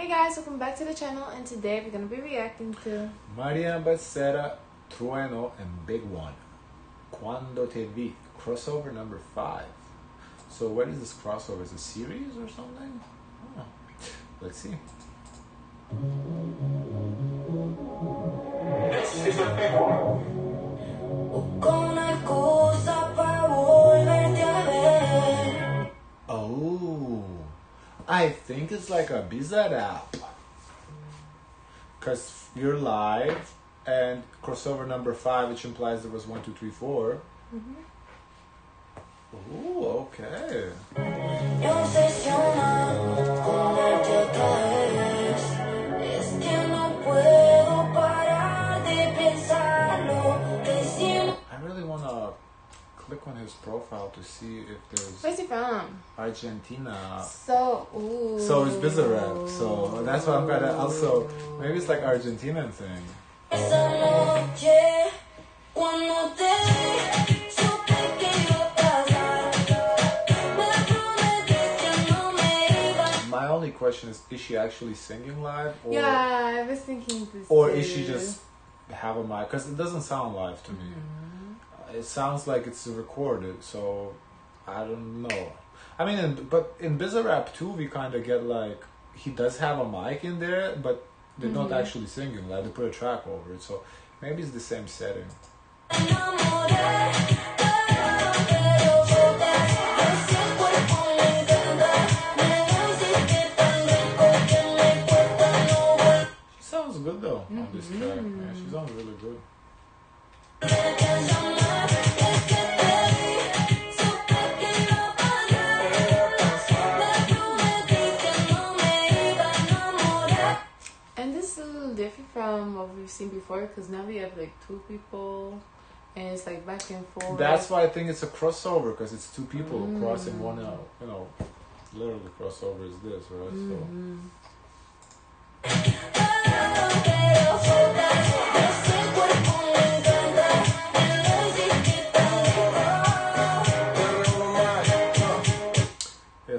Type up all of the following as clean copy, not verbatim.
Hey guys, welcome back to the channel, and today we're going to be reacting to Maria Becerra, Trueno, and Big One. Cuando Te Vi, crossover number 5. So what is this crossover? Is it a series or something? Oh, let's see. Oh, I think it's like a bizarre app. Because you're live and crossover number 5, which implies there was 1, 2, 3, 4. Ooh, okay. I really want to click on his profile to see if there's... Where's he from? Argentina. So it's bizarre. So that's why I'm gonna also... Maybe it's like Argentinian thing. My only question is she actually singing live? Or, yeah, I was thinking this. Or is she just have a mic? Because it doesn't sound live to me. It sounds like it's recorded, so I don't know. I mean, but in Bizarrap too, we kind of get like, he does have a mic in there, but they're not actually singing, like they put a track over it, so maybe it's the same setting. She sounds good though on this track. Yeah, she sounds really good. And this is a little different from what we've seen before, because now we have like 2 people and it's like back and forth. That's why I think it's a crossover, because it's 2 people crossing one out. You know, literally crossover is this, right?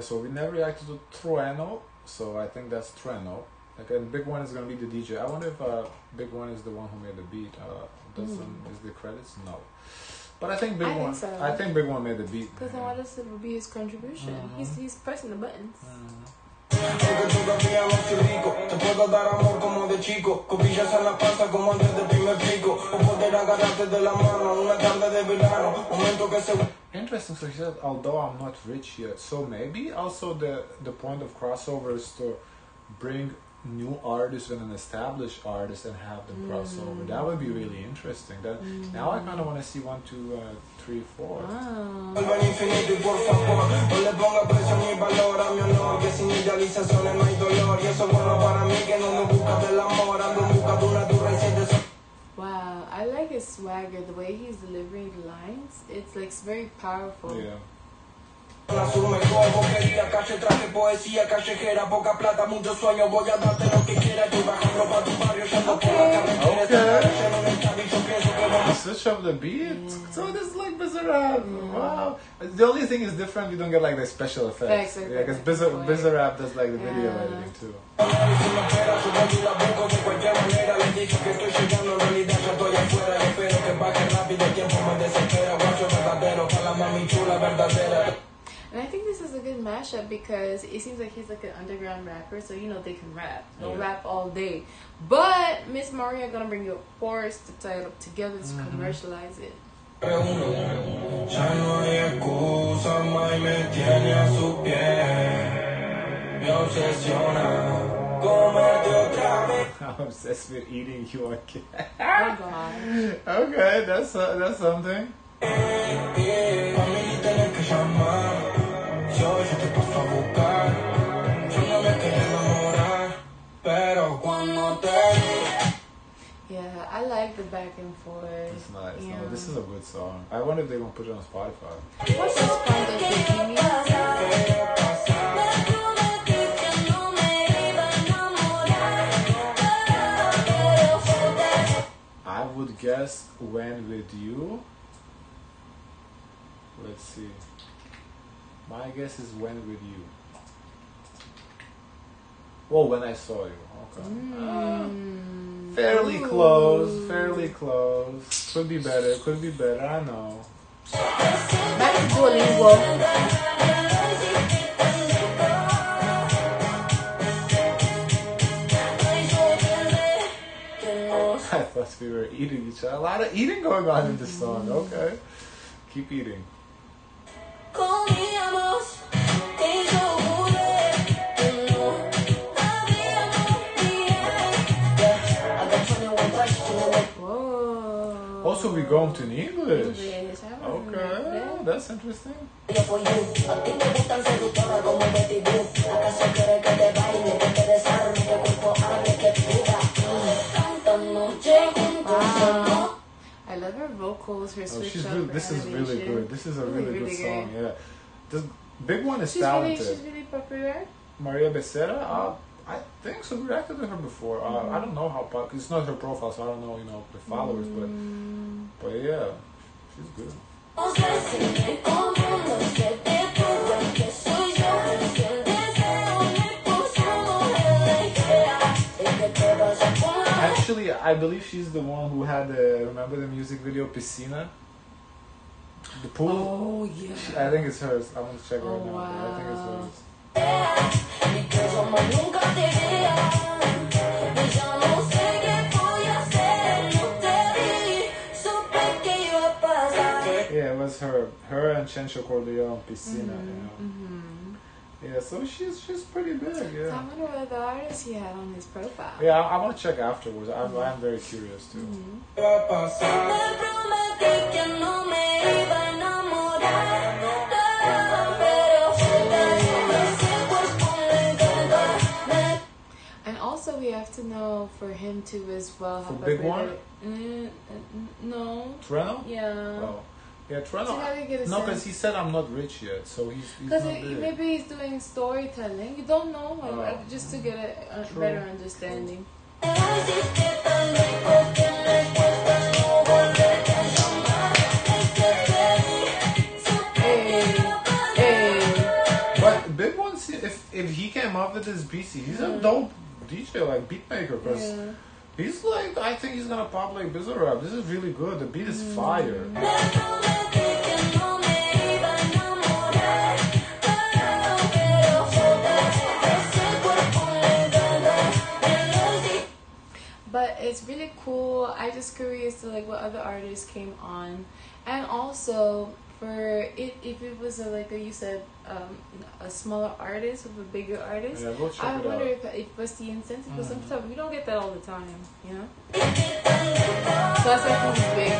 So we never reacted to Trueno, so I think that's Trueno. Like, and Big One is gonna be the DJ. I wonder if Big One is the one who made the beat. Is the credits? No, but I think Big One. Think so. I think Big One made the beat. Because I want to be his contribution. He's pressing the buttons. Interesting. So he said, although I'm not rich yet, so maybe also the point of crossover is to bring new artists and an established artist and have them cross over. That would be really interesting. That now I kind of want to see 1, 2, 3, 4. Wow, I like his swagger, the way he's delivering the lines. It's like very powerful. Yeah. Switch up the beat. So this is like Bizarrap. Wow. The only thing is different, you don't get like the special effects. Yeah, because Bizarrap does like the video editing too. And I think this is a good mashup because it seems like he's like an underground rapper, so you know they can rap. They'll rap all day. But Miss Maria gonna bring a chorus to tie it up together to commercialize it. I'm obsessed with eating you again. Oh God. Okay, that's something. Yeah, I like the back and forth. It's nice. Yeah. No, this is a good song. I wonder if they're gonna put it on Spotify. What's this Cuando Te Vi? I would guess When With You. Let's see. My guess is When With You. Whoa, When I Saw You. Okay. Fairly close. Fairly close. Could be better. Could be better. I know. Back to Duolingo. I thought we were eating each other. A lot of eating going on in this song. Okay. Keep eating. Whoa. Also, we're going to English. English. Okay. That's interesting. Wow. I love her vocals, her switch up. This is really good. This is a really good song. Yeah. The big one is she's talented. She's really popular. Maria Becerra? I think so. We reacted to her before. I don't know how popular. It's not her profile, so I don't know, the followers. But yeah, she's good. Actually, I believe she's the one who had remember the music video Piscina? The pool? Oh, yeah. I think it's hers. I'm going to check right now. Wow. I think it's hers. Yeah, it was her and Chencho Corleone, Piscina. Yeah, so she's pretty big. Yeah. So I wonder what the artist he had on his profile. Yeah, I want to check afterwards. I'm very curious too. And also we have to know for him too as well. For Big One? No. Trueno? Yeah. Oh. Yeah, Trueno. So No, because he said I'm not rich yet, so he's not big. Maybe he's doing storytelling. You don't know, just to get a better understanding. But Big One, if he came up with this beat, he's a dope DJ, like beat maker, because he's like, I think he's gonna pop like Bizarrap. This is really good. The beat is fire. But it's really cool. I just curious to like what other artists came on, and also for it, if it was you said a smaller artist with a bigger artist. Yeah, go check I it wonder out. if it was the incentive, because sometimes we don't get that all the time, you know. So I think it's big.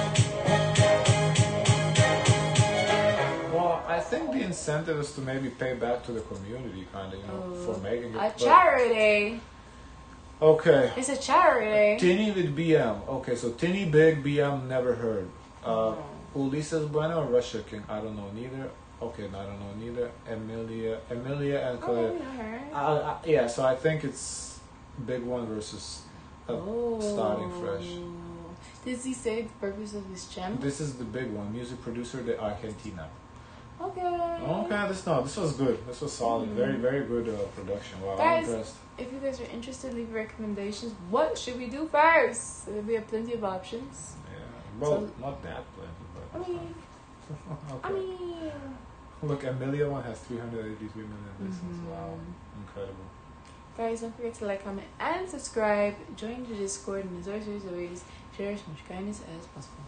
Well, I think the incentive is to maybe pay back to the community, kind of, for making it. A charity. Okay. It's a charity. Tinny with BM. Okay, so Tinny Big, BM never heard. Ulises Bueno or Russia King? I don't know neither. Okay, no, I don't know neither. Emilia and Claire. Yeah, so I think it's Big One versus Starting Fresh. Does he say the purpose of his channel? This is the big one. Music producer de Argentina. Okay. This was good. This was solid. Very, very good production. Wow, Guys, I'm impressed. if you guys are interested, leave recommendations. What should we do first? We have plenty of options. Yeah. Well, not that plenty, but. Okay. Look, Emilia one has 383 million listens. Wow, incredible. Guys, don't forget to like, comment, and subscribe. Join the Discord, and as always, share as much kindness as possible.